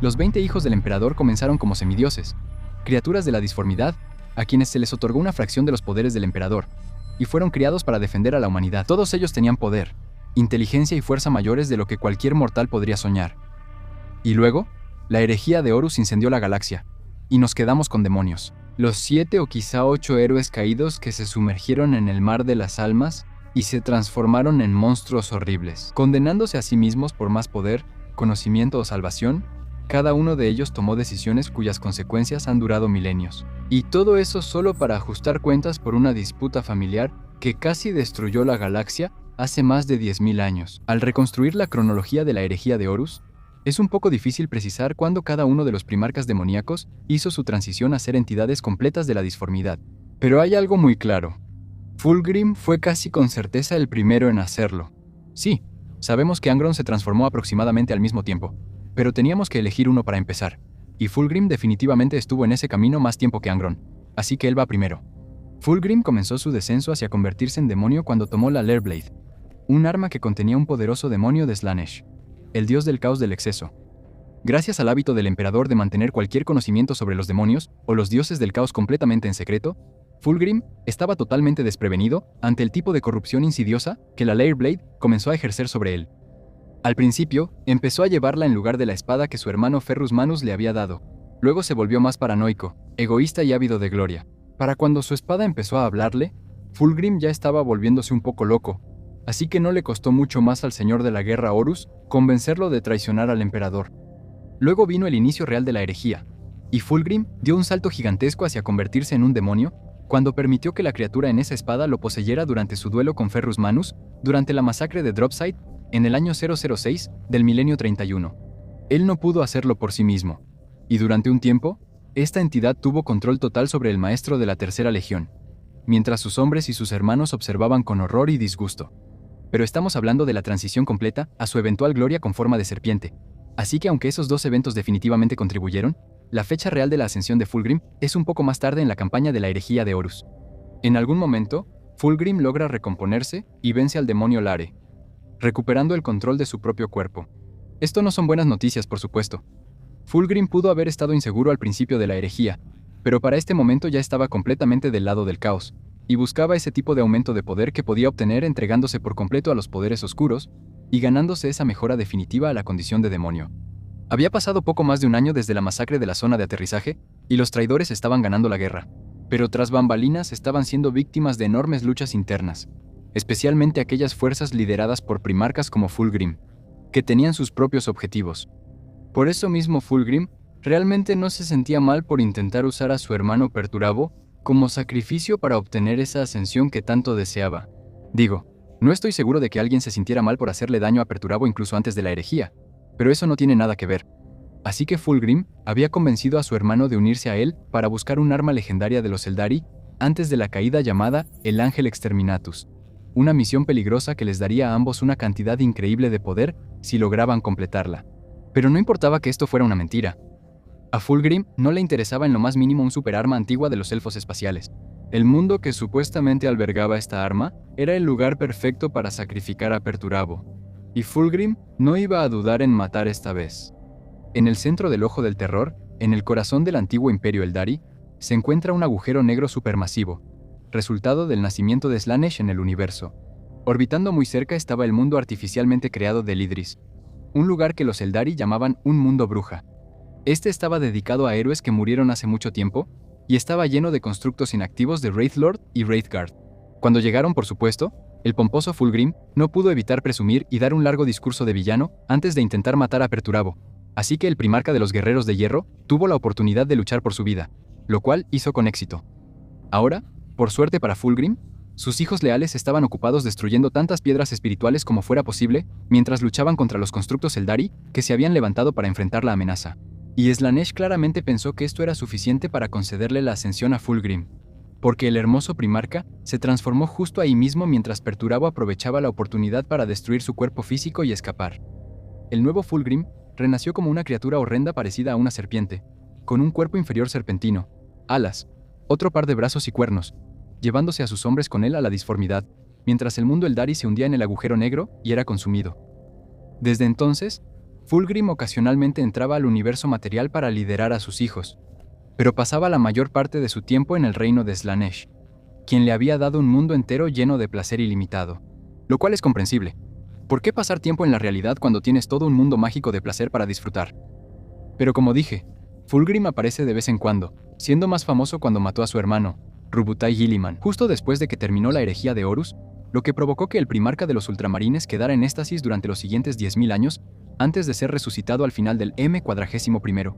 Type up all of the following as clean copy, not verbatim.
Los 20 hijos del emperador comenzaron como semidioses, criaturas de la disformidad, a quienes se les otorgó una fracción de los poderes del emperador, y fueron criados para defender a la humanidad. Todos ellos tenían poder, inteligencia y fuerza mayores de lo que cualquier mortal podría soñar. Y luego, la herejía de Horus incendió la galaxia, y nos quedamos con demonios. Los 7 o quizá 8 héroes caídos que se sumergieron en el mar de las almas y se transformaron en monstruos horribles. Condenándose a sí mismos por más poder, conocimiento o salvación, cada uno de ellos tomó decisiones cuyas consecuencias han durado milenios. Y todo eso solo para ajustar cuentas por una disputa familiar que casi destruyó la galaxia hace más de 10.000 años. Al reconstruir la cronología de la herejía de Horus, es un poco difícil precisar cuándo cada uno de los primarcas demoníacos hizo su transición a ser entidades completas de la disformidad. Pero hay algo muy claro. Fulgrim fue casi con certeza el primero en hacerlo. Sí, sabemos que Angron se transformó aproximadamente al mismo tiempo, pero teníamos que elegir uno para empezar, y Fulgrim definitivamente estuvo en ese camino más tiempo que Angron, así que él va primero. Fulgrim comenzó su descenso hacia convertirse en demonio cuando tomó la Lairblade, un arma que contenía un poderoso demonio de Slaanesh, el dios del caos del exceso. Gracias al hábito del emperador de mantener cualquier conocimiento sobre los demonios o los dioses del caos completamente en secreto, Fulgrim estaba totalmente desprevenido ante el tipo de corrupción insidiosa que la Lairblade comenzó a ejercer sobre él. Al principio, empezó a llevarla en lugar de la espada que su hermano Ferrus Manus le había dado. Luego se volvió más paranoico, egoísta y ávido de gloria. Para cuando su espada empezó a hablarle, Fulgrim ya estaba volviéndose un poco loco, así que no le costó mucho más al señor de la guerra Horus convencerlo de traicionar al emperador. Luego vino el inicio real de la herejía, y Fulgrim dio un salto gigantesco hacia convertirse en un demonio cuando permitió que la criatura en esa espada lo poseyera durante su duelo con Ferrus Manus durante la masacre de Dropside en el año 006 del milenio 31. Él no pudo hacerlo por sí mismo, y durante un tiempo, esta entidad tuvo control total sobre el maestro de la Tercera Legión, mientras sus hombres y sus hermanos observaban con horror y disgusto. Pero estamos hablando de la transición completa a su eventual gloria con forma de serpiente, así que aunque esos dos eventos definitivamente contribuyeron, la fecha real de la ascensión de Fulgrim es un poco más tarde en la campaña de la herejía de Horus. En algún momento, Fulgrim logra recomponerse y vence al demonio Lare, recuperando el control de su propio cuerpo. Esto no son buenas noticias, por supuesto. Fulgrim pudo haber estado inseguro al principio de la herejía, pero para este momento ya estaba completamente del lado del caos, y buscaba ese tipo de aumento de poder que podía obtener entregándose por completo a los poderes oscuros y ganándose esa mejora definitiva a la condición de demonio. Había pasado poco más de un año desde la masacre de la zona de aterrizaje, y los traidores estaban ganando la guerra, pero tras bambalinas estaban siendo víctimas de enormes luchas internas, especialmente aquellas fuerzas lideradas por primarcas como Fulgrim, que tenían sus propios objetivos. Por eso mismo Fulgrim realmente no se sentía mal por intentar usar a su hermano Perturabo como sacrificio para obtener esa ascensión que tanto deseaba. Digo, no estoy seguro de que alguien se sintiera mal por hacerle daño a Perturabo incluso antes de la herejía, pero eso no tiene nada que ver. Así que Fulgrim había convencido a su hermano de unirse a él para buscar un arma legendaria de los Eldari antes de la caída llamada el Ángel Exterminatus, una misión peligrosa que les daría a ambos una cantidad increíble de poder si lograban completarla. Pero no importaba que esto fuera una mentira. A Fulgrim no le interesaba en lo más mínimo un superarma antigua de los elfos espaciales. El mundo que supuestamente albergaba esta arma era el lugar perfecto para sacrificar a Perturabo, y Fulgrim no iba a dudar en matar esta vez. En el centro del Ojo del Terror, en el corazón del antiguo Imperio Eldari, se encuentra un agujero negro supermasivo, resultado del nacimiento de Slaanesh en el universo. Orbitando muy cerca estaba el mundo artificialmente creado de Idris, un lugar que los Eldari llamaban un mundo bruja. Este estaba dedicado a héroes que murieron hace mucho tiempo y estaba lleno de constructos inactivos de Wraithlord y Wraithguard. Cuando llegaron, por supuesto, el pomposo Fulgrim no pudo evitar presumir y dar un largo discurso de villano antes de intentar matar a Perturabo, así que el primarca de los guerreros de hierro tuvo la oportunidad de luchar por su vida, lo cual hizo con éxito. Ahora, por suerte para Fulgrim, sus hijos leales estaban ocupados destruyendo tantas piedras espirituales como fuera posible mientras luchaban contra los constructos Eldari que se habían levantado para enfrentar la amenaza. Y Slaanesh claramente pensó que esto era suficiente para concederle la ascensión a Fulgrim, porque el hermoso primarca se transformó justo ahí mismo mientras Perturabo aprovechaba la oportunidad para destruir su cuerpo físico y escapar. El nuevo Fulgrim renació como una criatura horrenda parecida a una serpiente, con un cuerpo inferior serpentino, alas, otro par de brazos y cuernos, llevándose a sus hombres con él a la disformidad, mientras el mundo Eldari se hundía en el agujero negro y era consumido. Desde entonces, Fulgrim ocasionalmente entraba al universo material para liderar a sus hijos, pero pasaba la mayor parte de su tiempo en el reino de Slaanesh, quien le había dado un mundo entero lleno de placer ilimitado. Lo cual es comprensible. ¿Por qué pasar tiempo en la realidad cuando tienes todo un mundo mágico de placer para disfrutar? Pero como dije, Fulgrim aparece de vez en cuando, siendo más famoso cuando mató a su hermano, Rubutai Gilliman, justo después de que terminó la herejía de Horus, lo que provocó que el primarca de los ultramarines quedara en éxtasis durante los siguientes 10.000 años antes de ser resucitado al final del M41.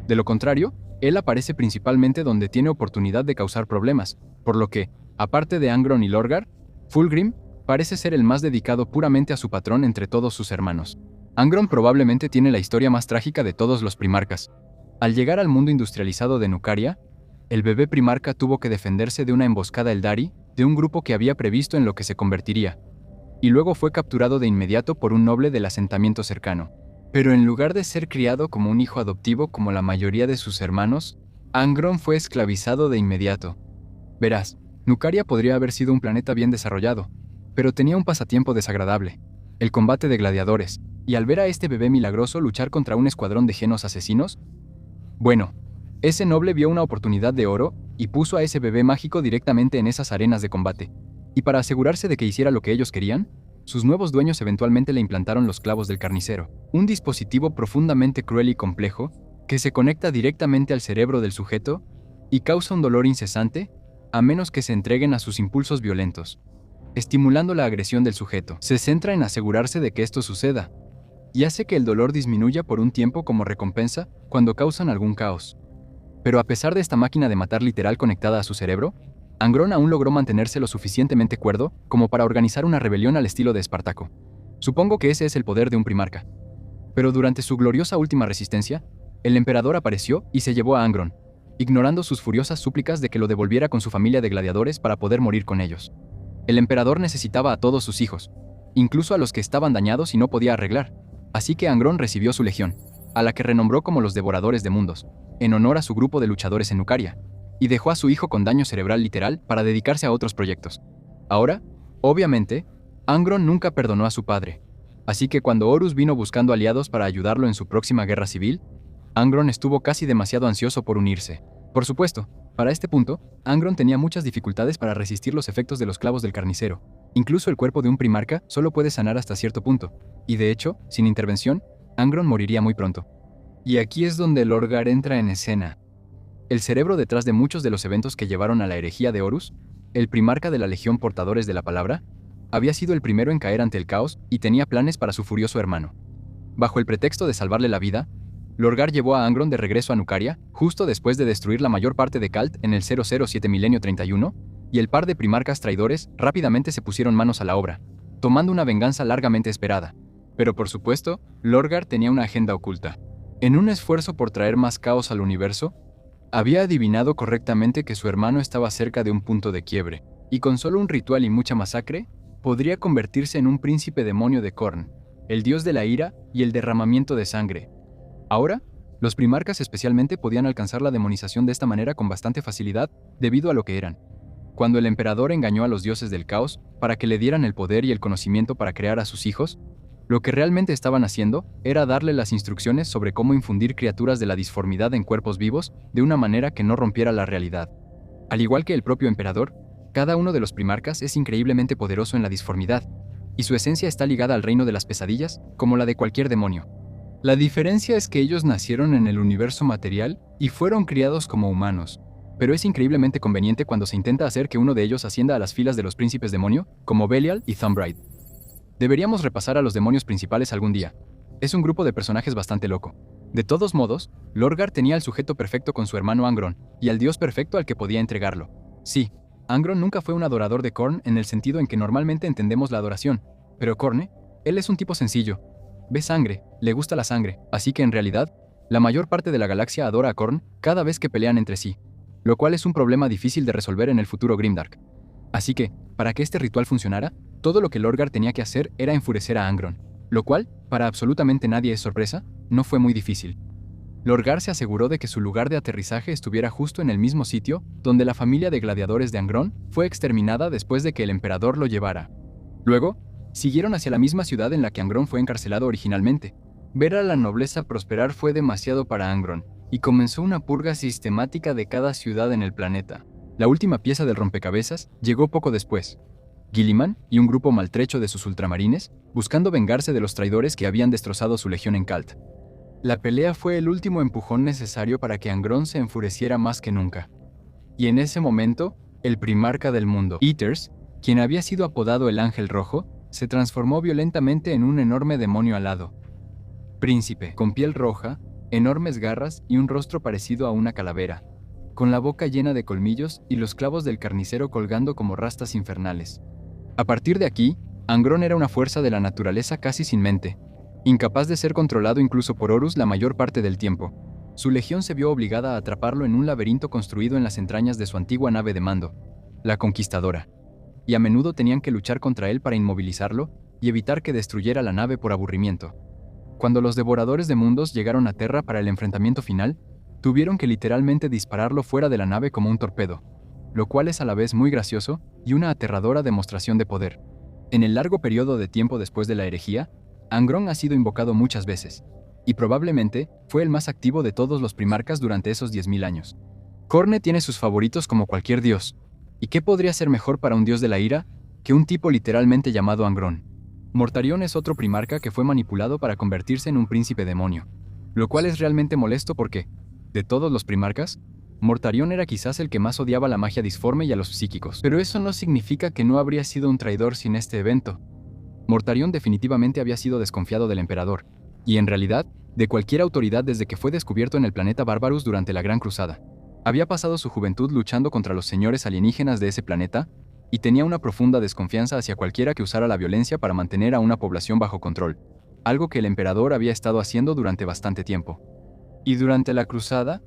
De lo contrario, él aparece principalmente donde tiene oportunidad de causar problemas, por lo que, aparte de Angron y Lorgar, Fulgrim parece ser el más dedicado puramente a su patrón entre todos sus hermanos. Angron probablemente tiene la historia más trágica de todos los primarcas. Al llegar al mundo industrializado de Nucaria, el bebé primarca tuvo que defenderse de una emboscada Eldari de un grupo que había previsto en lo que se convertiría, y luego fue capturado de inmediato por un noble del asentamiento cercano. Pero en lugar de ser criado como un hijo adoptivo como la mayoría de sus hermanos, Angron fue esclavizado de inmediato. Verás, Nucaria podría haber sido un planeta bien desarrollado, pero tenía un pasatiempo desagradable, el combate de gladiadores, y al ver a este bebé milagroso luchar contra un escuadrón de genos asesinos, bueno, ese noble vio una oportunidad de oro y puso a ese bebé mágico directamente en esas arenas de combate. Y para asegurarse de que hiciera lo que ellos querían, sus nuevos dueños eventualmente le implantaron los clavos del carnicero, un dispositivo profundamente cruel y complejo que se conecta directamente al cerebro del sujeto y causa un dolor incesante a menos que se entreguen a sus impulsos violentos, estimulando la agresión del sujeto. Se centra en asegurarse de que esto suceda y hace que el dolor disminuya por un tiempo como recompensa cuando causan algún caos. Pero a pesar de esta máquina de matar literal conectada a su cerebro, Angron aún logró mantenerse lo suficientemente cuerdo como para organizar una rebelión al estilo de Espartaco. Supongo que ese es el poder de un primarca. Pero durante su gloriosa última resistencia, el emperador apareció y se llevó a Angron, ignorando sus furiosas súplicas de que lo devolviera con su familia de gladiadores para poder morir con ellos. El emperador necesitaba a todos sus hijos, incluso a los que estaban dañados y no podía arreglar, así que Angron recibió su legión, a la que renombró como los Devoradores de Mundos, en honor a su grupo de luchadores en Nucaria, y dejó a su hijo con daño cerebral literal para dedicarse a otros proyectos. Ahora, obviamente, Angron nunca perdonó a su padre, así que cuando Horus vino buscando aliados para ayudarlo en su próxima guerra civil, Angron estuvo casi demasiado ansioso por unirse. Por supuesto, para este punto, Angron tenía muchas dificultades para resistir los efectos de los clavos del carnicero. Incluso el cuerpo de un primarca solo puede sanar hasta cierto punto, y de hecho, sin intervención, Angron moriría muy pronto. Y aquí es donde Lorgar entra en escena. El cerebro detrás de muchos de los eventos que llevaron a la herejía de Horus, el primarca de la Legión Portadores de la Palabra, había sido el primero en caer ante el caos y tenía planes para su furioso hermano. Bajo el pretexto de salvarle la vida, Lorgar llevó a Angron de regreso a Nucaria justo después de destruir la mayor parte de Khalt en el 007 Milenio 31, y el par de primarcas traidores rápidamente se pusieron manos a la obra, tomando una venganza largamente esperada. Pero por supuesto, Lorgar tenía una agenda oculta. En un esfuerzo por traer más caos al universo, había adivinado correctamente que su hermano estaba cerca de un punto de quiebre, y con solo un ritual y mucha masacre, podría convertirse en un príncipe demonio de Khorne, el dios de la ira y el derramamiento de sangre. Ahora, los primarcas especialmente podían alcanzar la demonización de esta manera con bastante facilidad debido a lo que eran. Cuando el emperador engañó a los dioses del caos para que le dieran el poder y el conocimiento para crear a sus hijos, lo que realmente estaban haciendo era darle las instrucciones sobre cómo infundir criaturas de la disformidad en cuerpos vivos de una manera que no rompiera la realidad. Al igual que el propio emperador, cada uno de los primarcas es increíblemente poderoso en la disformidad, y su esencia está ligada al reino de las pesadillas, como la de cualquier demonio. La diferencia es que ellos nacieron en el universo material y fueron criados como humanos, pero es increíblemente conveniente cuando se intenta hacer que uno de ellos ascienda a las filas de los príncipes demonio, como Belial y Thumbride. Deberíamos repasar a los demonios principales algún día. Es un grupo de personajes bastante loco. De todos modos, Lorgar tenía al sujeto perfecto con su hermano Angron, y al dios perfecto al que podía entregarlo. Sí, Angron nunca fue un adorador de Khorne en el sentido en que normalmente entendemos la adoración, pero Khorne, él es un tipo sencillo. Ve sangre, le gusta la sangre, así que en realidad, la mayor parte de la galaxia adora a Khorne cada vez que pelean entre sí, lo cual es un problema difícil de resolver en el futuro Grimdark. Así que, para que este ritual funcionara, todo lo que Lorgar tenía que hacer era enfurecer a Angron, lo cual, para absolutamente nadie es sorpresa, no fue muy difícil. Lorgar se aseguró de que su lugar de aterrizaje estuviera justo en el mismo sitio donde la familia de gladiadores de Angron fue exterminada después de que el emperador lo llevara. Luego, siguieron hacia la misma ciudad en la que Angron fue encarcelado originalmente, Ver a la nobleza prosperar fue demasiado para Angron, y comenzó una purga sistemática de cada ciudad en el planeta. La última pieza del rompecabezas llegó poco después. Gilliman y un grupo maltrecho de sus ultramarines, buscando vengarse de los traidores que habían destrozado su legión en Kalt. La pelea fue el último empujón necesario para que Angron se enfureciera más que nunca. Y en ese momento, el primarca del mundo, Ethers, quien había sido apodado el Ángel Rojo, se transformó violentamente en un enorme demonio alado. Príncipe, con piel roja, enormes garras y un rostro parecido a una calavera, con la boca llena de colmillos y los clavos del carnicero colgando como rastas infernales. A partir de aquí, Angron era una fuerza de la naturaleza casi sin mente, incapaz de ser controlado incluso por Horus la mayor parte del tiempo. Su legión se vio obligada a atraparlo en un laberinto construido en las entrañas de su antigua nave de mando, la Conquistadora, y a menudo tenían que luchar contra él para inmovilizarlo y evitar que destruyera la nave por aburrimiento. Cuando los devoradores de mundos llegaron a Terra para el enfrentamiento final, tuvieron que literalmente dispararlo fuera de la nave como un torpedo, lo cual es a la vez muy gracioso y una aterradora demostración de poder. En el largo periodo de tiempo después de la herejía, Angron ha sido invocado muchas veces, y probablemente fue el más activo de todos los primarcas durante esos 10.000 años. Khorne tiene sus favoritos como cualquier dios, ¿y qué podría ser mejor para un dios de la ira que un tipo literalmente llamado Angron? Mortarion es otro primarca que fue manipulado para convertirse en un príncipe demonio, lo cual es realmente molesto porque, de todos los primarcas, Mortarion era quizás el que más odiaba la magia disforme y a los psíquicos. Pero eso no significa que no habría sido un traidor sin este evento. Mortarion definitivamente había sido desconfiado del emperador, y en realidad, de cualquier autoridad desde que fue descubierto en el planeta Barbarus durante la Gran Cruzada. Había pasado su juventud luchando contra los señores alienígenas de ese planeta, y tenía una profunda desconfianza hacia cualquiera que usara la violencia para mantener a una población bajo control, algo que el emperador había estado haciendo durante bastante tiempo. Y durante la cruzada,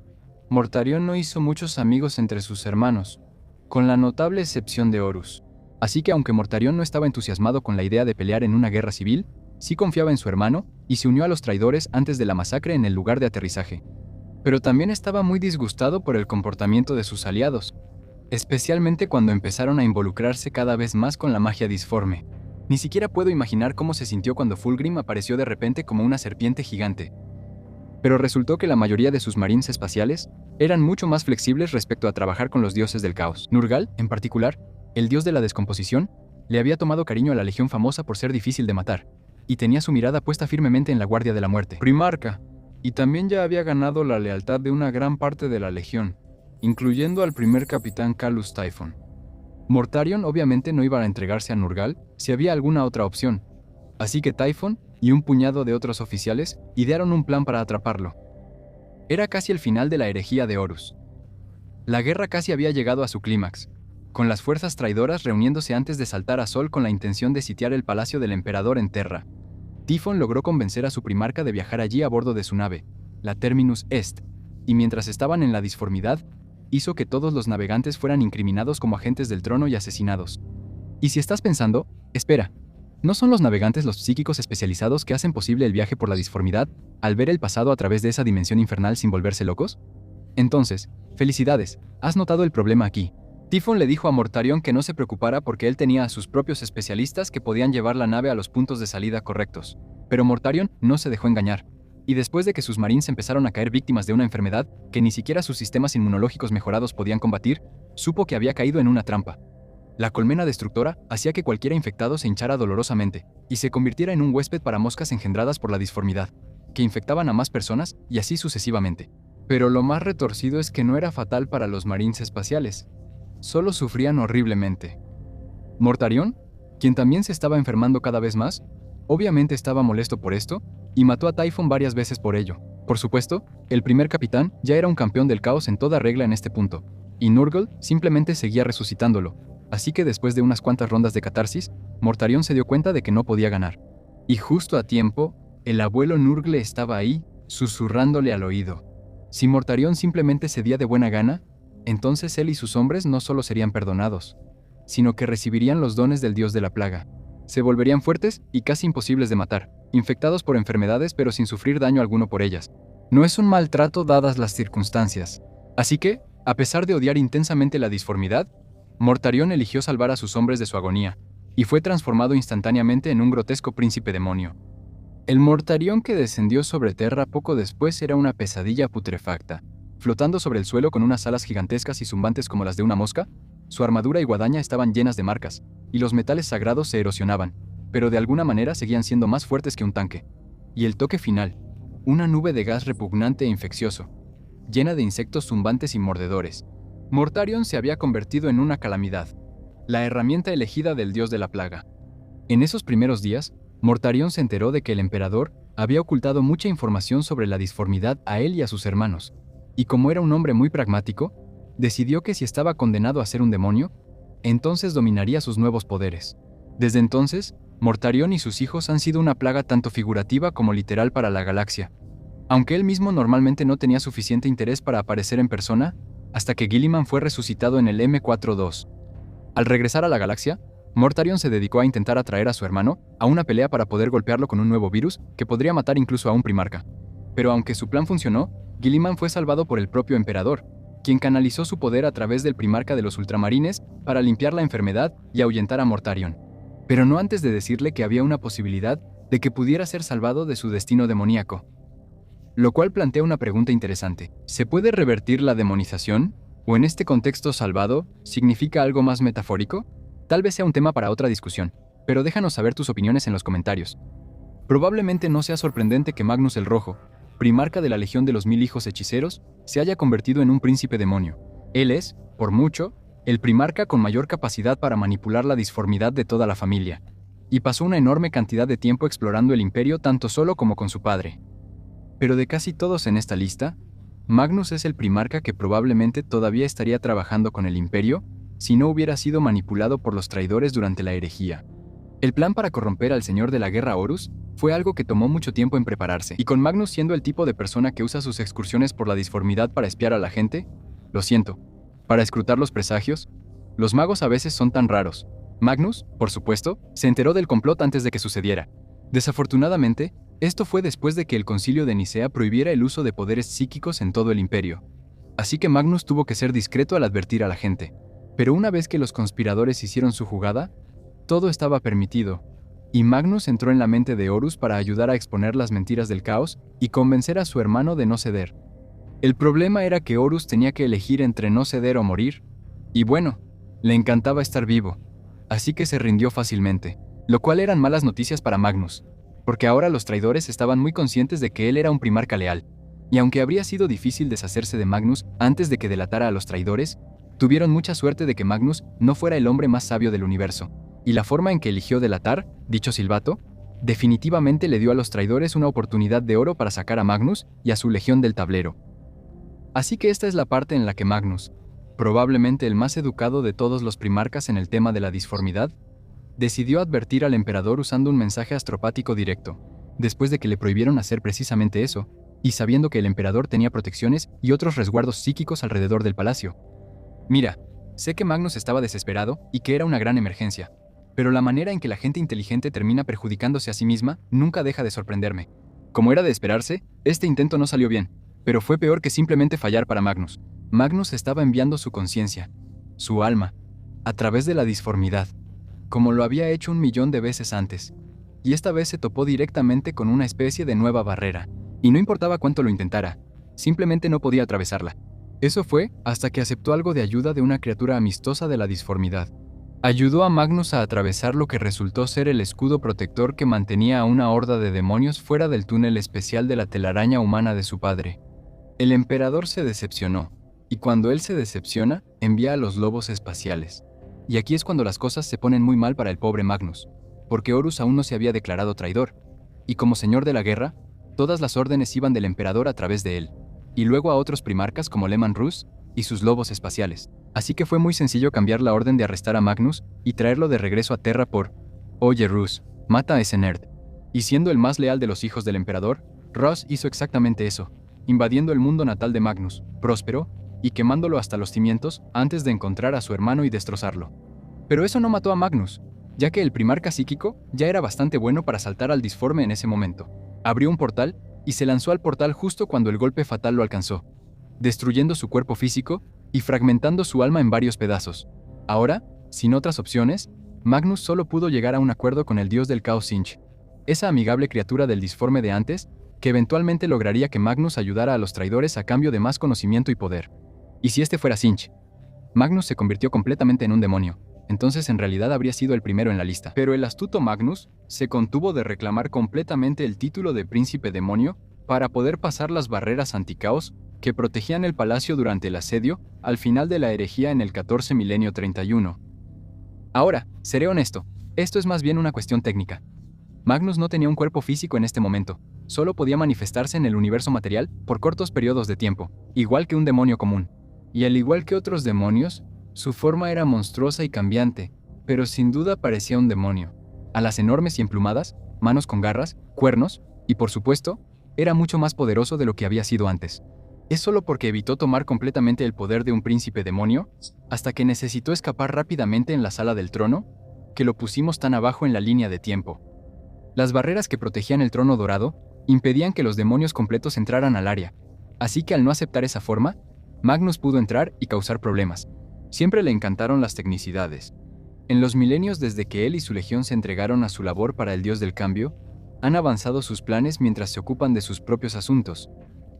Mortarion no hizo muchos amigos entre sus hermanos, con la notable excepción de Horus. Así que aunque Mortarion no estaba entusiasmado con la idea de pelear en una guerra civil, sí confiaba en su hermano y se unió a los traidores antes de la masacre en el lugar de aterrizaje. Pero también estaba muy disgustado por el comportamiento de sus aliados, especialmente cuando empezaron a involucrarse cada vez más con la magia disforme. Ni siquiera puedo imaginar cómo se sintió cuando Fulgrim apareció de repente como una serpiente gigante. Pero resultó que la mayoría de sus marines espaciales eran mucho más flexibles respecto a trabajar con los dioses del caos. Nurgal, en particular, el dios de la descomposición, le había tomado cariño a la legión famosa por ser difícil de matar, y tenía su mirada puesta firmemente en la Guardia de la Muerte, Primarca, y también ya había ganado la lealtad de una gran parte de la legión, incluyendo al primer capitán Calus Typhon. Mortarion obviamente no iba a entregarse a Nurgal si había alguna otra opción, así que Typhon y un puñado de otros oficiales idearon un plan para atraparlo. Era casi el final de la herejía de Horus. La guerra casi había llegado a su clímax, con las fuerzas traidoras reuniéndose antes de saltar a Sol con la intención de sitiar el palacio del emperador en Terra. Typhon logró convencer a su primarca de viajar allí a bordo de su nave, la Terminus Est, y mientras estaban en la disformidad, hizo que todos los navegantes fueran incriminados como agentes del trono y asesinados. Y si estás pensando, espera, ¿no son los navegantes los psíquicos especializados que hacen posible el viaje por la disformidad al ver el pasado a través de esa dimensión infernal sin volverse locos? Entonces, felicidades, has notado el problema aquí. Typhon le dijo a Mortarion que no se preocupara porque él tenía a sus propios especialistas que podían llevar la nave a los puntos de salida correctos. Pero Mortarion no se dejó engañar. Y después de que sus marines empezaron a caer víctimas de una enfermedad que ni siquiera sus sistemas inmunológicos mejorados podían combatir, supo que había caído en una trampa. La colmena destructora hacía que cualquiera infectado se hinchara dolorosamente y se convirtiera en un huésped para moscas engendradas por la disformidad, que infectaban a más personas y así sucesivamente. Pero lo más retorcido es que no era fatal para los marines espaciales. Solo sufrían horriblemente. Mortarion, quien también se estaba enfermando cada vez más, obviamente estaba molesto por esto y mató a Typhon varias veces por ello. Por supuesto, el primer capitán ya era un campeón del caos en toda regla en este punto, y Nurgle simplemente seguía resucitándolo, así que después de unas cuantas rondas de catarsis, Mortarion se dio cuenta de que no podía ganar. Y justo a tiempo, el abuelo Nurgle estaba ahí, susurrándole al oído. Si Mortarion simplemente cedía de buena gana, entonces él y sus hombres no solo serían perdonados, sino que recibirían los dones del dios de la plaga. Se volverían fuertes y casi imposibles de matar, infectados por enfermedades pero sin sufrir daño alguno por ellas. No es un maltrato dadas las circunstancias. Así que, a pesar de odiar intensamente la disformidad, Mortarion eligió salvar a sus hombres de su agonía, y fue transformado instantáneamente en un grotesco príncipe demonio. El Mortarion que descendió sobre Terra poco después era una pesadilla putrefacta. Flotando sobre el suelo con unas alas gigantescas y zumbantes como las de una mosca, su armadura y guadaña estaban llenas de marcas, y los metales sagrados se erosionaban, pero de alguna manera seguían siendo más fuertes que un tanque. Y el toque final, una nube de gas repugnante e infeccioso, llena de insectos zumbantes y mordedores. Mortarion se había convertido en una calamidad, la herramienta elegida del dios de la plaga. En esos primeros días, Mortarion se enteró de que el emperador había ocultado mucha información sobre la disformidad a él y a sus hermanos, y como era un hombre muy pragmático, decidió que si estaba condenado a ser un demonio, entonces dominaría sus nuevos poderes. Desde entonces, Mortarion y sus hijos han sido una plaga tanto figurativa como literal para la galaxia, aunque él mismo normalmente no tenía suficiente interés para aparecer en persona, hasta que Guilliman fue resucitado en el M42. Al regresar a la galaxia, Mortarion se dedicó a intentar atraer a su hermano a una pelea para poder golpearlo con un nuevo virus que podría matar incluso a un primarca. Pero aunque su plan funcionó, Guilliman fue salvado por el propio emperador, quien canalizó su poder a través del primarca de los ultramarines para limpiar la enfermedad y ahuyentar a Mortarion. Pero no antes de decirle que había una posibilidad de que pudiera ser salvado de su destino demoníaco. Lo cual plantea una pregunta interesante. ¿Se puede revertir la demonización? ¿O en este contexto salvado significa algo más metafórico? Tal vez sea un tema para otra discusión, pero déjanos saber tus opiniones en los comentarios. Probablemente no sea sorprendente que Magnus el Rojo, primarca de la Legión de los 1000 Hijos Hechiceros, se haya convertido en un príncipe demonio. Él es, por mucho, el primarca con mayor capacidad para manipular la disformidad de toda la familia, y pasó una enorme cantidad de tiempo explorando el imperio tanto solo como con su padre. Pero de casi todos en esta lista, Magnus es el primarca que probablemente todavía estaría trabajando con el imperio si no hubiera sido manipulado por los traidores durante la herejía. El plan para corromper al señor de la guerra Horus fue algo que tomó mucho tiempo en prepararse, y con Magnus siendo el tipo de persona que usa sus excursiones por la disformidad para espiar a la gente, lo siento, para escrutar los presagios, los magos a veces son tan raros. Magnus, por supuesto, se enteró del complot antes de que sucediera. Desafortunadamente, esto fue después de que el concilio de Nicea prohibiera el uso de poderes psíquicos en todo el imperio. Así que Magnus tuvo que ser discreto al advertir a la gente. Pero una vez que los conspiradores hicieron su jugada, todo estaba permitido, y Magnus entró en la mente de Horus para ayudar a exponer las mentiras del caos y convencer a su hermano de no ceder. El problema era que Horus tenía que elegir entre no ceder o morir, y bueno, le encantaba estar vivo, así que se rindió fácilmente, lo cual eran malas noticias para Magnus, porque ahora los traidores estaban muy conscientes de que él era un primarca leal, y aunque habría sido difícil deshacerse de Magnus antes de que delatara a los traidores, tuvieron mucha suerte de que Magnus no fuera el hombre más sabio del universo, y la forma en que eligió delatar, dicho silbato, definitivamente le dio a los traidores una oportunidad de oro para sacar a Magnus y a su legión del tablero. Así que esta es la parte en la que Magnus, probablemente el más educado de todos los primarcas en el tema de la disformidad, decidió advertir al emperador usando un mensaje astropático directo, después de que le prohibieron hacer precisamente eso, y sabiendo que el emperador tenía protecciones y otros resguardos psíquicos alrededor del palacio. Mira, sé que Magnus estaba desesperado y que era una gran emergencia, pero la manera en que la gente inteligente termina perjudicándose a sí misma nunca deja de sorprenderme. Como era de esperarse, este intento no salió bien, pero fue peor que simplemente fallar para Magnus. Magnus estaba enviando su conciencia, su alma, a través de la disformidad, como lo había hecho 1.000.000 de veces antes, y esta vez se topó directamente con una especie de nueva barrera, y no importaba cuánto lo intentara, simplemente no podía atravesarla. Eso fue hasta que aceptó algo de ayuda de una criatura amistosa de la disformidad. Ayudó a Magnus a atravesar lo que resultó ser el escudo protector que mantenía a una horda de demonios fuera del túnel especial de la telaraña humana de su padre. El emperador se decepcionó, y cuando él se decepciona, envía a los lobos espaciales. Y aquí es cuando las cosas se ponen muy mal para el pobre Magnus, porque Horus aún no se había declarado traidor, y como señor de la guerra, todas las órdenes iban del emperador a través de él, y luego a otros primarcas como Leman Russ y sus lobos espaciales. Así que fue muy sencillo cambiar la orden de arrestar a Magnus y traerlo de regreso a Terra por «Oye Russ, mata a ese nerd». Y siendo el más leal de los hijos del emperador, Russ hizo exactamente eso, invadiendo el mundo natal de Magnus, próspero, y quemándolo hasta los cimientos antes de encontrar a su hermano y destrozarlo. Pero eso no mató a Magnus, ya que el primarca psíquico ya era bastante bueno para saltar al disforme en ese momento. Abrió un portal y se lanzó al portal justo cuando el golpe fatal lo alcanzó, destruyendo su cuerpo físico y fragmentando su alma en varios pedazos. Ahora, sin otras opciones, Magnus solo pudo llegar a un acuerdo con el dios del caos Sinch, esa amigable criatura del disforme de antes, que eventualmente lograría que Magnus ayudara a los traidores a cambio de más conocimiento y poder. Y si este fuera Sinch, Magnus se convirtió completamente en un demonio, entonces en realidad habría sido el primero en la lista. Pero el astuto Magnus se contuvo de reclamar completamente el título de príncipe demonio para poder pasar las barreras anticaos que protegían el palacio durante el asedio al final de la herejía en el 14 milenio 31. Ahora, seré honesto, esto es más bien una cuestión técnica. Magnus no tenía un cuerpo físico en este momento, solo podía manifestarse en el universo material por cortos periodos de tiempo, igual que un demonio común. Y al igual que otros demonios, su forma era monstruosa y cambiante, pero sin duda parecía un demonio. Alas enormes y emplumadas, manos con garras, cuernos, y por supuesto, era mucho más poderoso de lo que había sido antes. ¿Es solo porque evitó tomar completamente el poder de un príncipe demonio, hasta que necesitó escapar rápidamente en la sala del trono, que lo pusimos tan abajo en la línea de tiempo? Las barreras que protegían el trono dorado impedían que los demonios completos entraran al área, así que al no aceptar esa forma, Magnus pudo entrar y causar problemas. Siempre le encantaron las tecnicidades. En los milenios desde que él y su legión se entregaron a su labor para el dios del cambio, han avanzado sus planes mientras se ocupan de sus propios asuntos,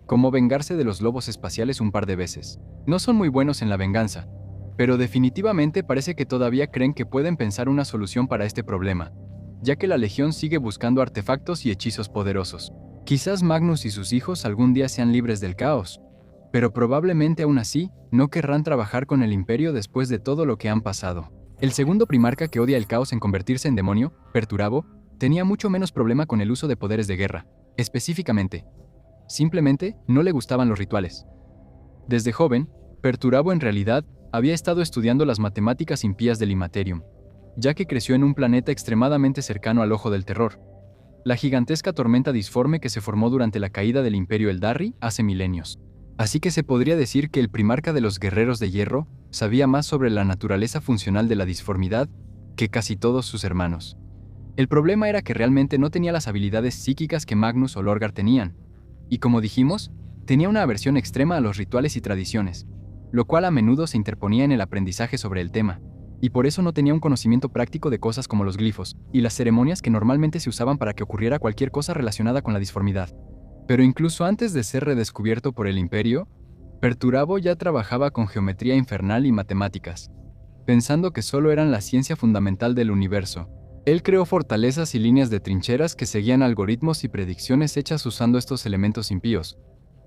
como vengarse de los lobos espaciales un par de veces. No son muy buenos en la venganza, pero definitivamente parece que todavía creen que pueden pensar una solución para este problema, ya que la legión sigue buscando artefactos y hechizos poderosos. Quizás Magnus y sus hijos algún día sean libres del caos, pero probablemente aún así no querrán trabajar con el imperio después de todo lo que han pasado. El segundo primarca que odia el caos en convertirse en demonio, Perturabo, tenía mucho menos problema con el uso de poderes de guerra. Específicamente, simplemente no le gustaban los rituales. Desde joven, Perturabo en realidad había estado estudiando las matemáticas impías del Immaterium, ya que creció en un planeta extremadamente cercano al Ojo del Terror, la gigantesca tormenta disforme que se formó durante la caída del Imperio Eldarri hace milenios. Así que se podría decir que el primarca de los guerreros de hierro sabía más sobre la naturaleza funcional de la disformidad que casi todos sus hermanos. El problema era que realmente no tenía las habilidades psíquicas que Magnus o Lorgar tenían, y como dijimos, tenía una aversión extrema a los rituales y tradiciones, lo cual a menudo se interponía en el aprendizaje sobre el tema, y por eso no tenía un conocimiento práctico de cosas como los glifos y las ceremonias que normalmente se usaban para que ocurriera cualquier cosa relacionada con la disformidad. Pero incluso antes de ser redescubierto por el Imperio, Perturabo ya trabajaba con geometría infernal y matemáticas, pensando que solo eran la ciencia fundamental del universo. Él creó fortalezas y líneas de trincheras que seguían algoritmos y predicciones hechas usando estos elementos impíos,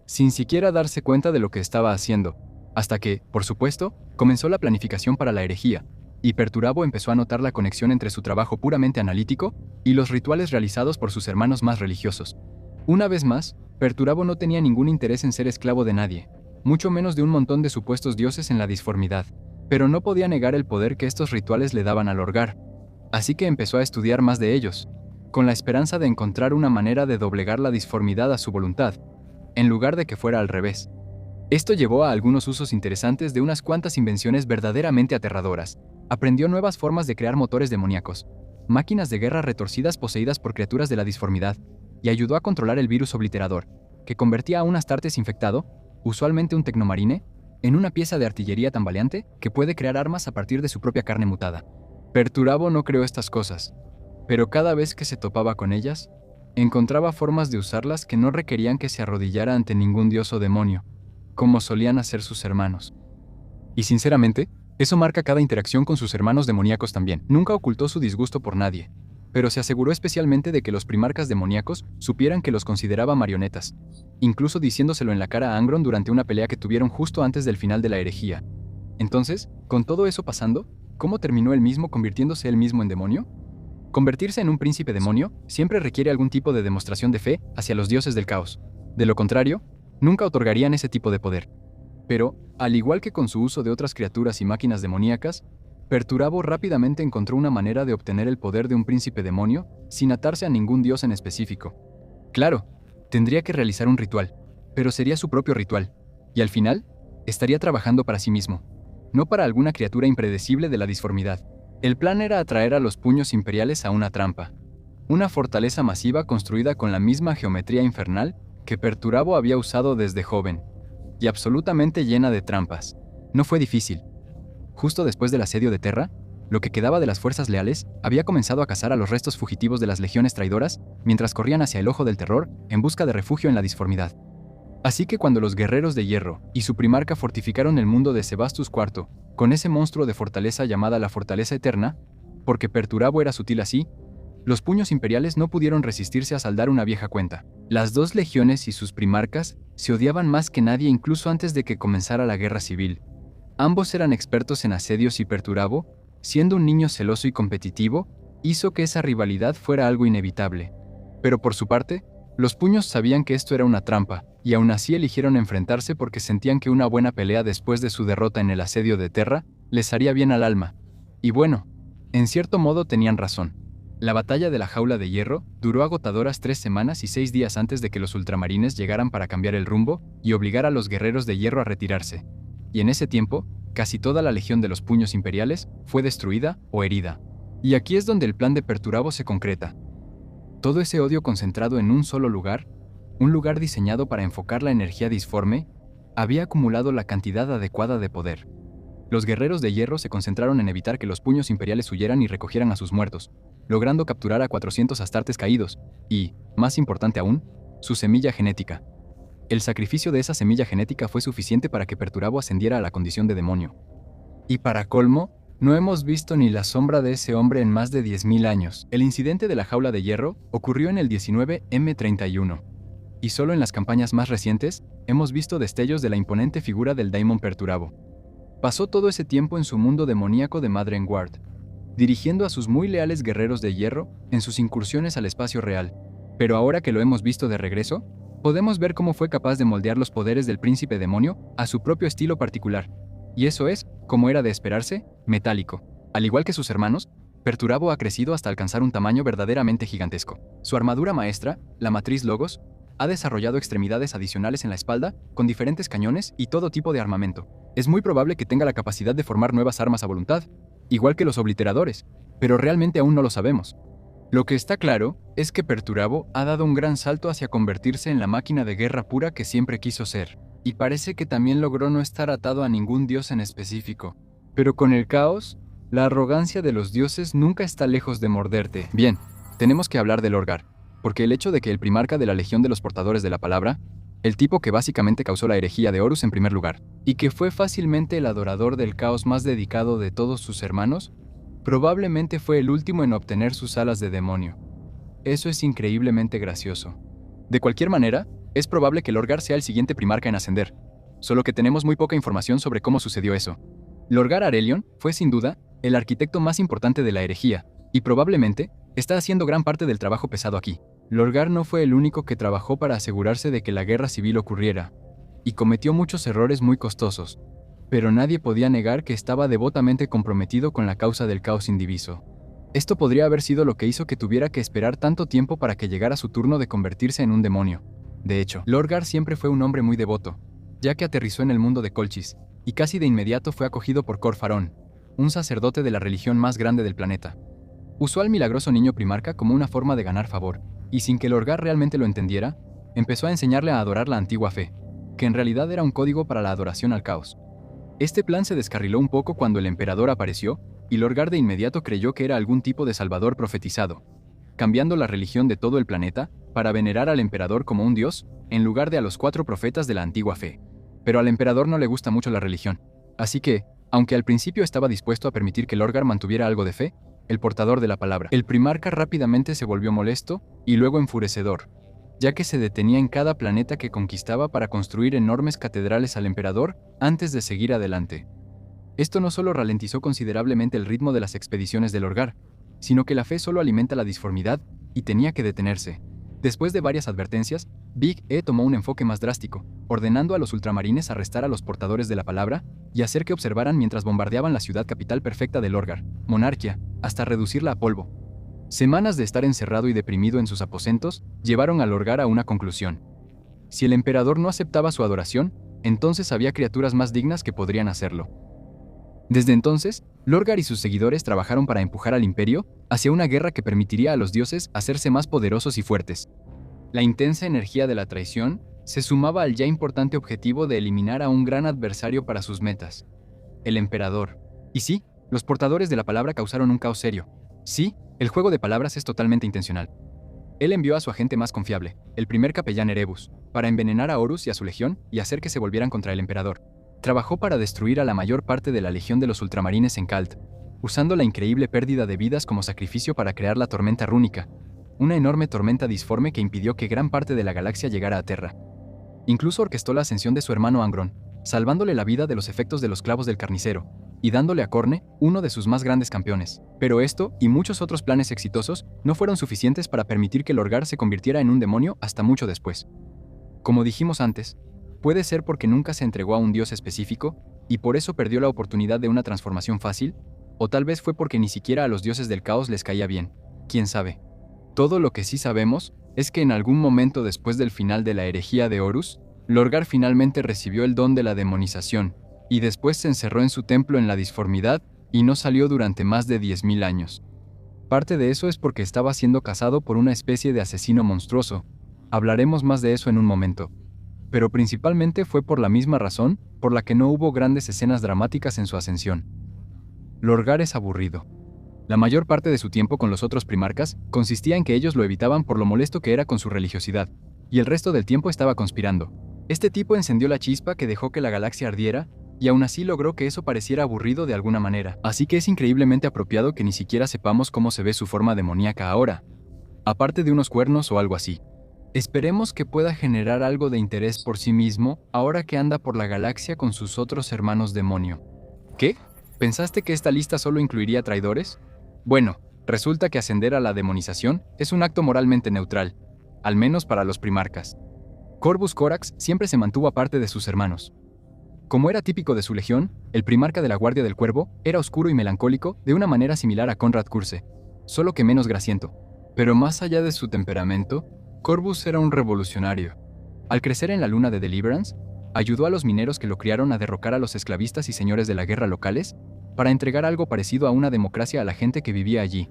sin siquiera darse cuenta de lo que estaba haciendo, hasta que, por supuesto, comenzó la planificación para la herejía, y Perturabo empezó a notar la conexión entre su trabajo puramente analítico y los rituales realizados por sus hermanos más religiosos. Una vez más, Perturabo no tenía ningún interés en ser esclavo de nadie, mucho menos de un montón de supuestos dioses en la disformidad, pero no podía negar el poder que estos rituales le daban a Lorgar. Así que empezó a estudiar más de ellos, con la esperanza de encontrar una manera de doblegar la disformidad a su voluntad, en lugar de que fuera al revés. Esto llevó a algunos usos interesantes de unas cuantas invenciones verdaderamente aterradoras. Aprendió nuevas formas de crear motores demoníacos, máquinas de guerra retorcidas poseídas por criaturas de la disformidad, y ayudó a controlar el virus obliterador, que convertía a un Astartes infectado, usualmente un tecnomarine, en una pieza de artillería tambaleante que puede crear armas a partir de su propia carne mutada. Perturabo no creó estas cosas, pero cada vez que se topaba con ellas, encontraba formas de usarlas que no requerían que se arrodillara ante ningún dios o demonio, como solían hacer sus hermanos. Y sinceramente, eso marca cada interacción con sus hermanos demoníacos también. Nunca ocultó su disgusto por nadie, pero se aseguró especialmente de que los primarcas demoníacos supieran que los consideraba marionetas, incluso diciéndoselo en la cara a Angron durante una pelea que tuvieron justo antes del final de la herejía. Entonces, con todo eso pasando, ¿cómo terminó él mismo convirtiéndose él mismo en demonio? Convertirse en un príncipe demonio siempre requiere algún tipo de demostración de fe hacia los dioses del caos. De lo contrario, nunca otorgarían ese tipo de poder. Pero, al igual que con su uso de otras criaturas y máquinas demoníacas, Perturabo rápidamente encontró una manera de obtener el poder de un príncipe demonio sin atarse a ningún dios en específico. Claro, tendría que realizar un ritual, pero sería su propio ritual, y al final, estaría trabajando para sí mismo, no para alguna criatura impredecible de la disformidad. El plan era atraer a los puños imperiales a una trampa, una fortaleza masiva construida con la misma geometría infernal que Perturabo había usado desde joven, y absolutamente llena de trampas. No fue difícil. Justo después del asedio de Terra, Lo que quedaba de las fuerzas leales había comenzado a cazar a los restos fugitivos de las legiones traidoras mientras corrían hacia el ojo del terror en busca de refugio en la disformidad. Así que cuando los guerreros de hierro y su primarca fortificaron el mundo de Sebastus IV con ese monstruo de fortaleza llamada la Fortaleza Eterna, porque Perturabo era sutil así, los puños imperiales no pudieron resistirse a saldar una vieja cuenta. Las dos legiones y sus primarcas se odiaban más que nadie incluso antes de que comenzara la guerra civil. Ambos eran expertos en asedios y Perturabo, siendo un niño celoso y competitivo, hizo que esa rivalidad fuera algo inevitable. Pero por su parte, los puños sabían que esto era una trampa, y aún así eligieron enfrentarse porque sentían que una buena pelea después de su derrota en el asedio de Terra les haría bien al alma. Y bueno, en cierto modo tenían razón. La batalla de la Jaula de Hierro duró agotadoras 3 semanas y 6 días antes de que los ultramarines llegaran para cambiar el rumbo y obligar a los guerreros de hierro a retirarse. Y en ese tiempo, casi toda la legión de los puños imperiales fue destruida o herida. Y aquí es donde el plan de Perturabo se concreta. Todo ese odio concentrado en un solo lugar, un lugar diseñado para enfocar la energía disforme, había acumulado la cantidad adecuada de poder. Los guerreros de hierro se concentraron en evitar que los puños imperiales huyeran y recogieran a sus muertos, logrando capturar a 400 astartes caídos y, más importante aún, su semilla genética. El sacrificio de esa semilla genética fue suficiente para que Perturabo ascendiera a la condición de demonio. Y para colmo, no hemos visto ni la sombra de ese hombre en más de 10.000 años. El incidente de la Jaula de Hierro ocurrió en el 19M31, y solo en las campañas más recientes hemos visto destellos de la imponente figura del Daimon Perturabo. Pasó todo ese tiempo en su mundo demoníaco de Madrengward, dirigiendo a sus muy leales guerreros de hierro en sus incursiones al espacio real. Pero ahora que lo hemos visto de regreso, podemos ver cómo fue capaz de moldear los poderes del príncipe demonio a su propio estilo particular. Y eso es, como era de esperarse, metálico. Al igual que sus hermanos, Perturabo ha crecido hasta alcanzar un tamaño verdaderamente gigantesco. Su armadura maestra, la matriz Logos, ha desarrollado extremidades adicionales en la espalda, con diferentes cañones y todo tipo de armamento. Es muy probable que tenga la capacidad de formar nuevas armas a voluntad, igual que los obliteradores, pero realmente aún no lo sabemos. Lo que está claro es que Perturabo ha dado un gran salto hacia convertirse en la máquina de guerra pura que siempre quiso ser, y parece que también logró no estar atado a ningún dios en específico. Pero con el caos, la arrogancia de los dioses nunca está lejos de morderte. Bien, tenemos que hablar del Lorgar, porque el hecho de que el primarca de la Legión de los Portadores de la Palabra, el tipo que básicamente causó la herejía de Horus en primer lugar, y que fue fácilmente el adorador del caos más dedicado de todos sus hermanos, probablemente fue el último en obtener sus alas de demonio. Eso es increíblemente gracioso. De cualquier manera, es probable que Lorgar sea el siguiente primarca en ascender, solo que tenemos muy poca información sobre cómo sucedió eso. Lorgar Arelion fue sin duda el arquitecto más importante de la herejía, y probablemente está haciendo gran parte del trabajo pesado aquí. Lorgar no fue el único que trabajó para asegurarse de que la guerra civil ocurriera, y cometió muchos errores muy costosos, pero nadie podía negar que estaba devotamente comprometido con la causa del caos indiviso. Esto podría haber sido lo que hizo que tuviera que esperar tanto tiempo para que llegara su turno de convertirse en un demonio. De hecho, Lorgar siempre fue un hombre muy devoto, ya que aterrizó en el mundo de Colchis, y casi de inmediato fue acogido por Corfarón, un sacerdote de la religión más grande del planeta. Usó al milagroso niño primarca como una forma de ganar favor, y sin que Lorgar realmente lo entendiera, empezó a enseñarle a adorar la antigua fe, que en realidad era un código para la adoración al caos. Este plan se descarriló un poco cuando el emperador apareció, y Lorgar de inmediato creyó que era algún tipo de salvador profetizado, cambiando la religión de todo el planeta para venerar al emperador como un dios, en lugar de a los 4 profetas de la antigua fe. Pero al emperador no le gusta mucho la religión, así que, aunque al principio estaba dispuesto a permitir que Lorgar mantuviera algo de fe, el portador de la palabra, el primarca rápidamente se volvió molesto y luego enfurecedor, ya que se detenía en cada planeta que conquistaba para construir enormes catedrales al emperador antes de seguir adelante. Esto no solo ralentizó considerablemente el ritmo de las expediciones de Lorgar, sino que la fe solo alimenta la disformidad y tenía que detenerse. Después de varias advertencias, Big E tomó un enfoque más drástico, ordenando a los ultramarines arrestar a los portadores de la palabra y hacer que observaran mientras bombardeaban la ciudad capital perfecta de Lorgar, Monarquia, hasta reducirla a polvo. Semanas de estar encerrado y deprimido en sus aposentos llevaron a Lorgar a una conclusión. Si el emperador no aceptaba su adoración, entonces había criaturas más dignas que podrían hacerlo. Desde entonces, Lorgar y sus seguidores trabajaron para empujar al imperio hacia una guerra que permitiría a los dioses hacerse más poderosos y fuertes. La intensa energía de la traición se sumaba al ya importante objetivo de eliminar a un gran adversario para sus metas, el emperador. Y sí, Los portadores de la palabra causaron un caos serio. Sí, el juego de palabras es totalmente intencional. Él envió a su agente más confiable, el primer capellán Erebus, para envenenar a Horus y a su legión y hacer que se volvieran contra el emperador. Trabajó para destruir a la mayor parte de la legión de los ultramarines en Khalt, usando la increíble pérdida de vidas como sacrificio para crear la tormenta rúnica, una enorme tormenta disforme que impidió que gran parte de la galaxia llegara a Terra. Incluso orquestó la ascensión de su hermano Angron, salvándole la vida de los efectos de los clavos del carnicero, y dándole a Khorne uno de sus más grandes campeones. Pero esto, y muchos otros planes exitosos, no fueron suficientes para permitir que Lorgar se convirtiera en un demonio hasta mucho después. Como dijimos antes, puede ser porque nunca se entregó a un dios específico, y por eso perdió la oportunidad de una transformación fácil, o tal vez fue porque ni siquiera a los dioses del caos les caía bien, quién sabe. Todo lo que sí sabemos es que en algún momento después del final de la herejía de Horus, Lorgar finalmente recibió el don de la demonización, y después se encerró en su templo en la disformidad y no salió durante más de 10.000 años. Parte de eso es porque estaba siendo cazado por una especie de asesino monstruoso. Hablaremos más de eso en un momento. Pero principalmente fue por la misma razón por la que no hubo grandes escenas dramáticas en su ascensión. Lorgar es aburrido. La mayor parte de su tiempo con los otros primarcas consistía en que ellos lo evitaban por lo molesto que era con su religiosidad, y el resto del tiempo estaba conspirando. Este tipo encendió la chispa que dejó que la galaxia ardiera, y aún así logró que eso pareciera aburrido de alguna manera. Así que es increíblemente apropiado que ni siquiera sepamos cómo se ve su forma demoníaca ahora, aparte de unos cuernos o algo así. Esperemos que pueda generar algo de interés por sí mismo ahora que anda por la galaxia con sus otros hermanos demonio. ¿Qué? ¿Pensaste que esta lista solo incluiría traidores? Bueno, resulta que ascender a la demonización es un acto moralmente neutral, al menos para los primarcas. Corvus Corax siempre se mantuvo aparte de sus hermanos. Como era típico de su legión, el primarca de la Guardia del Cuervo era oscuro y melancólico de una manera similar a Conrad Curse, solo que menos grasiento. Pero más allá de su temperamento, Corvus era un revolucionario. Al crecer en la luna de Deliverance, ayudó a los mineros que lo criaron a derrocar a los esclavistas y señores de la guerra locales para entregar algo parecido a una democracia a la gente que vivía allí,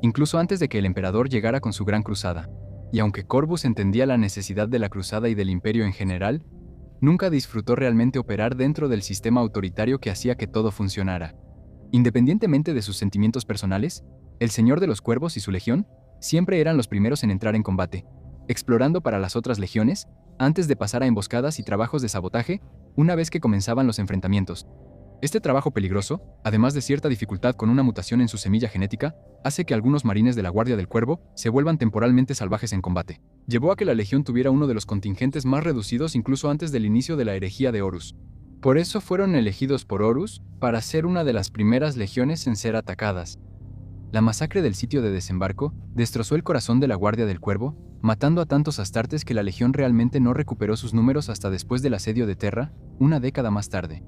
incluso antes de que el emperador llegara con su gran cruzada. Y aunque Corvus entendía la necesidad de la cruzada y del imperio en general, nunca disfrutó realmente operar dentro del sistema autoritario que hacía que todo funcionara. Independientemente de sus sentimientos personales, el Señor de los Cuervos y su legión siempre eran los primeros en entrar en combate, explorando para las otras legiones, antes de pasar a emboscadas y trabajos de sabotaje, una vez que comenzaban los enfrentamientos. Este trabajo peligroso, además de cierta dificultad con una mutación en su semilla genética, hace que algunos marines de la Guardia del Cuervo se vuelvan temporalmente salvajes en combate. Llevó a que la legión tuviera uno de los contingentes más reducidos incluso antes del inicio de la herejía de Horus. Por eso fueron elegidos por Horus para ser una de las primeras legiones en ser atacadas. La masacre del sitio de desembarco destrozó el corazón de la Guardia del Cuervo, matando a tantos astartes que la legión realmente no recuperó sus números hasta después del asedio de Terra, una década más tarde.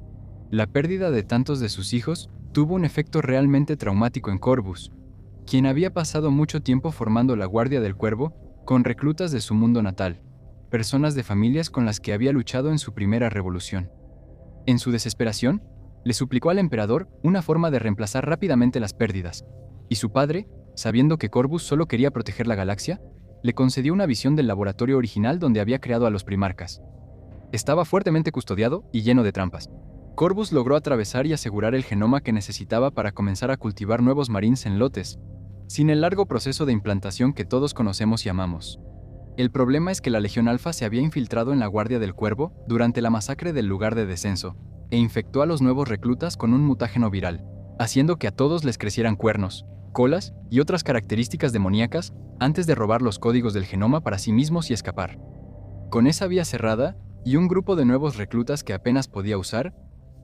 La pérdida de tantos de sus hijos tuvo un efecto realmente traumático en Corvus, quien había pasado mucho tiempo formando la Guardia del Cuervo con reclutas de su mundo natal, personas de familias con las que había luchado en su primera revolución. En su desesperación, le suplicó al emperador una forma de reemplazar rápidamente las pérdidas, y su padre, sabiendo que Corvus solo quería proteger la galaxia, le concedió una visión del laboratorio original donde había creado a los primarcas. Estaba fuertemente custodiado y lleno de trampas. Corvus logró atravesar y asegurar el genoma que necesitaba para comenzar a cultivar nuevos marines en lotes, sin el largo proceso de implantación que todos conocemos y amamos. El problema es que la Legión Alfa se había infiltrado en la Guardia del Cuervo durante la masacre del lugar de descenso, e infectó a los nuevos reclutas con un mutágeno viral, haciendo que a todos les crecieran cuernos, colas y otras características demoníacas antes de robar los códigos del genoma para sí mismos y escapar. Con esa vía cerrada y un grupo de nuevos reclutas que apenas podía usar,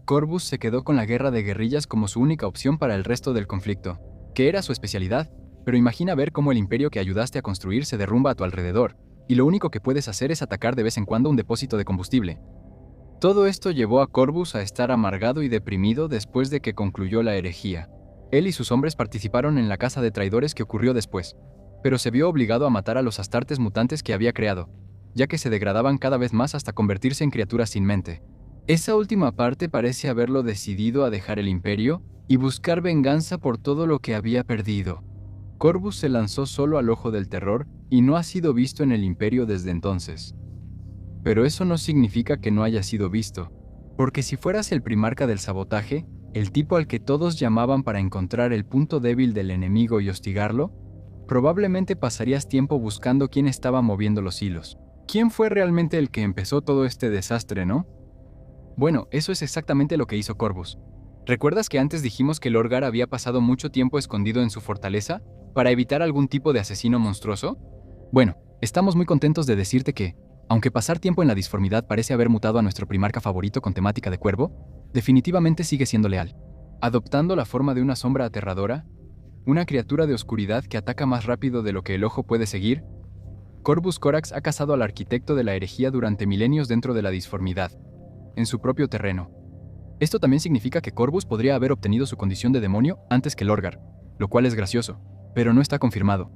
Corvus se quedó con la guerra de guerrillas como su única opción para el resto del conflicto, que era su especialidad, pero imagina ver cómo el imperio que ayudaste a construir se derrumba a tu alrededor, y lo único que puedes hacer es atacar de vez en cuando un depósito de combustible. Todo esto llevó a Corvus a estar amargado y deprimido después de que concluyó la herejía. Él y sus hombres participaron en la caza de traidores que ocurrió después, pero se vio obligado a matar a los astartes mutantes que había creado, ya que se degradaban cada vez más hasta convertirse en criaturas sin mente. Esa última parte parece haberlo decidido a dejar el imperio y buscar venganza por todo lo que había perdido. Corvus se lanzó solo al ojo del terror y no ha sido visto en el imperio desde entonces. Pero eso no significa que no haya sido visto, porque si fueras el primarca del sabotaje, el tipo al que todos llamaban para encontrar el punto débil del enemigo y hostigarlo, probablemente pasarías tiempo buscando quién estaba moviendo los hilos. ¿Quién fue realmente el que empezó todo este desastre, no? Bueno, eso es exactamente lo que hizo Corvus. ¿Recuerdas que antes dijimos que Lorgar había pasado mucho tiempo escondido en su fortaleza para evitar algún tipo de asesino monstruoso? Bueno, estamos muy contentos de decirte que, aunque pasar tiempo en la disformidad parece haber mutado a nuestro primarca favorito con temática de cuervo, definitivamente sigue siendo leal. Adoptando la forma de una sombra aterradora, una criatura de oscuridad que ataca más rápido de lo que el ojo puede seguir, Corvus Corax ha cazado al arquitecto de la herejía durante milenios dentro de la disformidad, en su propio terreno. Esto también significa que Corvus podría haber obtenido su condición de demonio antes que Lorgar, lo cual es gracioso, pero no está confirmado.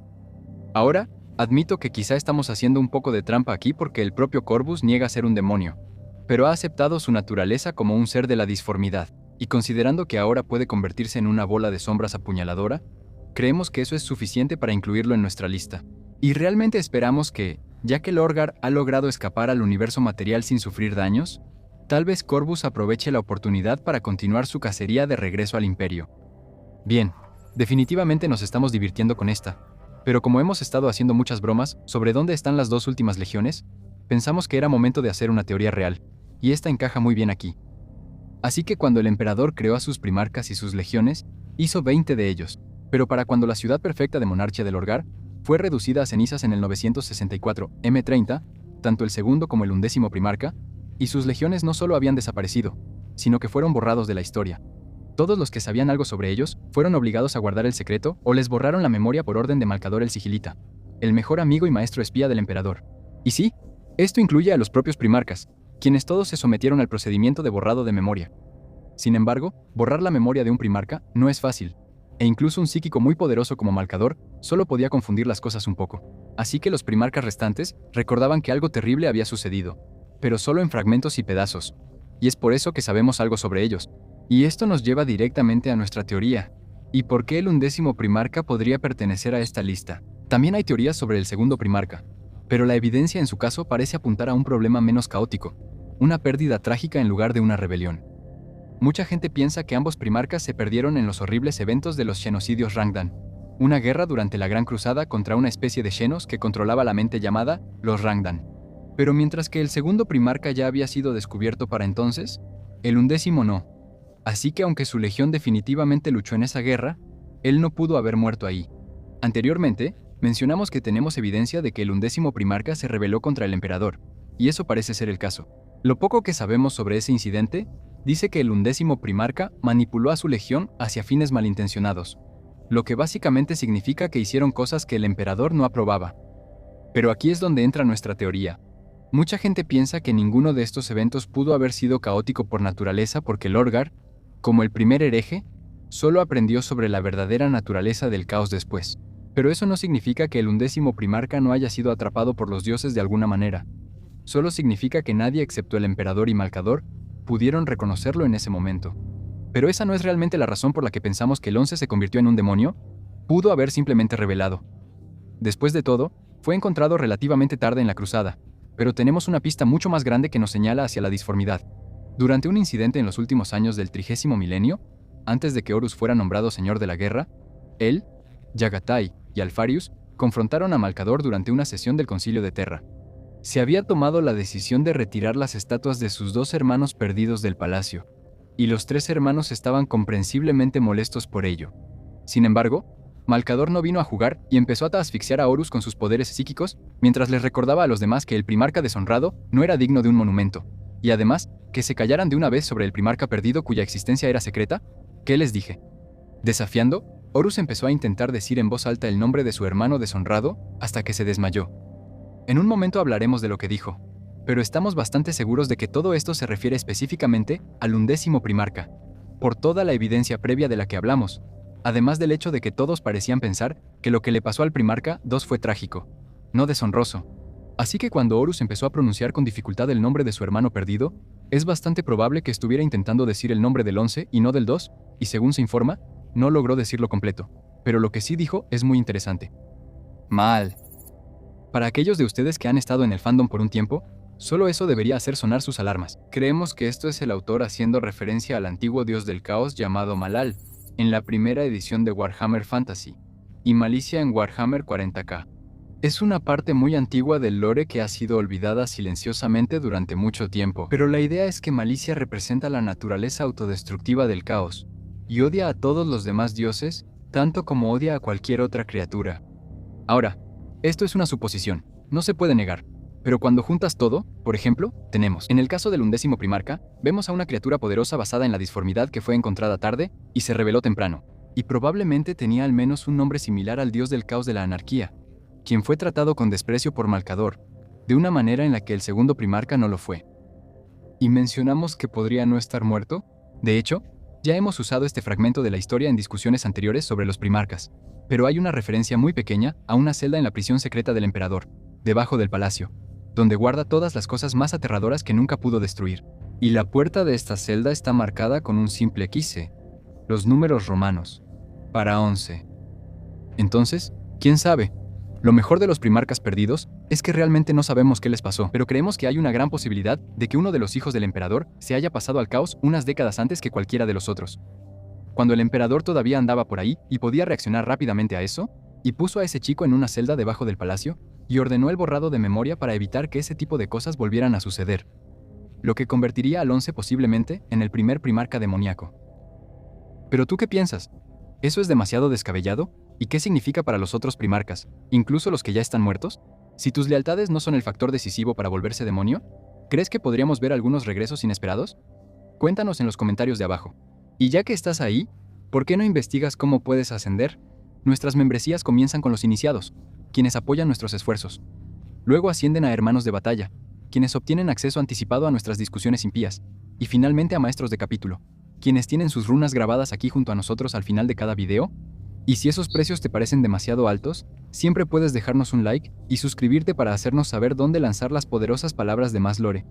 Ahora, admito que quizá estamos haciendo un poco de trampa aquí porque el propio Corvus niega ser un demonio, pero ha aceptado su naturaleza como un ser de la disformidad, y considerando que ahora puede convertirse en una bola de sombras apuñaladora, creemos que eso es suficiente para incluirlo en nuestra lista. Y realmente esperamos que, ya que Lorgar ha logrado escapar al universo material sin sufrir daños, tal vez Corvus aproveche la oportunidad para continuar su cacería de regreso al Imperio. Bien, definitivamente nos estamos divirtiendo con esta, pero como hemos estado haciendo muchas bromas sobre dónde están las dos últimas legiones, pensamos que era momento de hacer una teoría real, y esta encaja muy bien aquí. Así que cuando el emperador creó a sus primarcas y sus legiones, hizo 20 de ellos, pero para cuando la ciudad perfecta de Monarchia de Lorgar fue reducida a cenizas en el 964 M30, tanto el segundo como el 11º primarca, y sus legiones no solo habían desaparecido, sino que fueron borrados de la historia. Todos los que sabían algo sobre ellos fueron obligados a guardar el secreto o les borraron la memoria por orden de Malcador el Sigilita, el mejor amigo y maestro espía del emperador. Y sí, esto incluye a los propios primarcas, quienes todos se sometieron al procedimiento de borrado de memoria. Sin embargo, borrar la memoria de un primarca no es fácil, e incluso un psíquico muy poderoso como Malcador solo podía confundir las cosas un poco. Así que los primarcas restantes recordaban que algo terrible había sucedido, pero solo en fragmentos y pedazos, y es por eso que sabemos algo sobre ellos. Y esto nos lleva directamente a nuestra teoría. ¿Y por qué el 11º primarca podría pertenecer a esta lista? También hay teorías sobre el segundo primarca, pero la evidencia en su caso parece apuntar a un problema menos caótico, una pérdida trágica en lugar de una rebelión. Mucha gente piensa que ambos primarcas se perdieron en los horribles eventos de los Xenocidios Rangdan, una guerra durante la Gran Cruzada contra una especie de xenos que controlaba la mente llamada los Rangdan. Pero mientras que el segundo primarca ya había sido descubierto para entonces, el 11º no. Así que aunque su legión definitivamente luchó en esa guerra, él no pudo haber muerto ahí. Anteriormente, mencionamos que tenemos evidencia de que el 11º primarca se rebeló contra el emperador, y eso parece ser el caso. Lo poco que sabemos sobre ese incidente dice que el 11º primarca manipuló a su legión hacia fines malintencionados, lo que básicamente significa que hicieron cosas que el emperador no aprobaba. Pero aquí es donde entra nuestra teoría. Mucha gente piensa que ninguno de estos eventos pudo haber sido caótico por naturaleza porque Lorgar, como el primer hereje, solo aprendió sobre la verdadera naturaleza del caos después. Pero eso no significa que el 11º primarca no haya sido atrapado por los dioses de alguna manera. Solo significa que nadie excepto el emperador y Malcador pudieron reconocerlo en ese momento. Pero esa no es realmente la razón por la que pensamos que el 11 se convirtió en un demonio. Pudo haber simplemente revelado. Después de todo, fue encontrado relativamente tarde en la cruzada, pero tenemos una pista mucho más grande que nos señala hacia la disformidad. Durante un incidente en los últimos años del 30º milenio, antes de que Horus fuera nombrado señor de la guerra, él, Yagatai y Alfarius confrontaron a Malcador durante una sesión del Concilio de Terra. Se había tomado la decisión de retirar las estatuas de sus dos hermanos perdidos del palacio, y los tres hermanos estaban comprensiblemente molestos por ello. Sin embargo, Malcador no vino a jugar y empezó a asfixiar a Horus con sus poderes psíquicos, mientras les recordaba a los demás que el primarca deshonrado no era digno de un monumento, y además, que se callaran de una vez sobre el primarca perdido cuya existencia era secreta. ¿Qué les dije? Desafiando, Horus empezó a intentar decir en voz alta el nombre de su hermano deshonrado hasta que se desmayó. En un momento hablaremos de lo que dijo, pero estamos bastante seguros de que todo esto se refiere específicamente al 11º primarca, por toda la evidencia previa de la que hablamos, además del hecho de que todos parecían pensar que lo que le pasó al primarca 2 fue trágico, no deshonroso. Así que cuando Horus empezó a pronunciar con dificultad el nombre de su hermano perdido, es bastante probable que estuviera intentando decir el nombre del 11 y no del 2, y según se informa, no logró decirlo completo, pero lo que sí dijo es muy interesante. Mal. Para aquellos de ustedes que han estado en el fandom por un tiempo, Solo eso debería hacer sonar sus alarmas. Creemos que esto es el autor haciendo referencia al antiguo dios del caos llamado Malal, en la primera edición de Warhammer Fantasy, y Malicia en Warhammer 40K. Es una parte muy antigua del lore que ha sido olvidada silenciosamente durante mucho tiempo, pero la idea es que Malicia representa la naturaleza autodestructiva del caos, y odia a todos los demás dioses, tanto como odia a cualquier otra criatura. Ahora, esto es una suposición, no se puede negar, pero cuando juntas todo, por ejemplo, tenemos, en el caso del 11º primarca, vemos a una criatura poderosa basada en la disformidad que fue encontrada tarde y se reveló temprano, y probablemente tenía al menos un nombre similar al dios del caos de la anarquía, quien fue tratado con desprecio por Malcador, de una manera en la que el 2º primarca no lo fue. ¿Y mencionamos que podría no estar muerto? De hecho, ya hemos usado este fragmento de la historia en discusiones anteriores sobre los primarcas, pero hay una referencia muy pequeña a una celda en la prisión secreta del emperador, debajo del palacio, donde guarda todas las cosas más aterradoras que nunca pudo destruir. Y la puerta de esta celda está marcada con un simple quise, los números romanos, para 11. Entonces, ¿quién sabe? Lo mejor de los primarcas perdidos es que realmente no sabemos qué les pasó, pero creemos que hay una gran posibilidad de que uno de los hijos del emperador se haya pasado al caos unas décadas antes que cualquiera de los otros. Cuando el emperador todavía andaba por ahí y podía reaccionar rápidamente a eso, y puso a ese chico en una celda debajo del palacio, y ordenó el borrado de memoria para evitar que ese tipo de cosas volvieran a suceder, lo que convertiría al 11 posiblemente en el primer primarca demoníaco. ¿Pero tú qué piensas? ¿Eso es demasiado descabellado? ¿Y qué significa para los otros primarcas, incluso los que ya están muertos? Si tus lealtades no son el factor decisivo para volverse demonio, ¿crees que podríamos ver algunos regresos inesperados? Cuéntanos en los comentarios de abajo. Y ya que estás ahí, ¿por qué no investigas cómo puedes ascender? Nuestras membresías comienzan con los iniciados, quienes apoyan nuestros esfuerzos. Luego ascienden a hermanos de batalla, quienes obtienen acceso anticipado a nuestras discusiones impías. Y finalmente a maestros de capítulo, quienes tienen sus runas grabadas aquí junto a nosotros al final de cada video. Y si esos precios te parecen demasiado altos, siempre puedes dejarnos un like y suscribirte para hacernos saber dónde lanzar las poderosas palabras de más lore.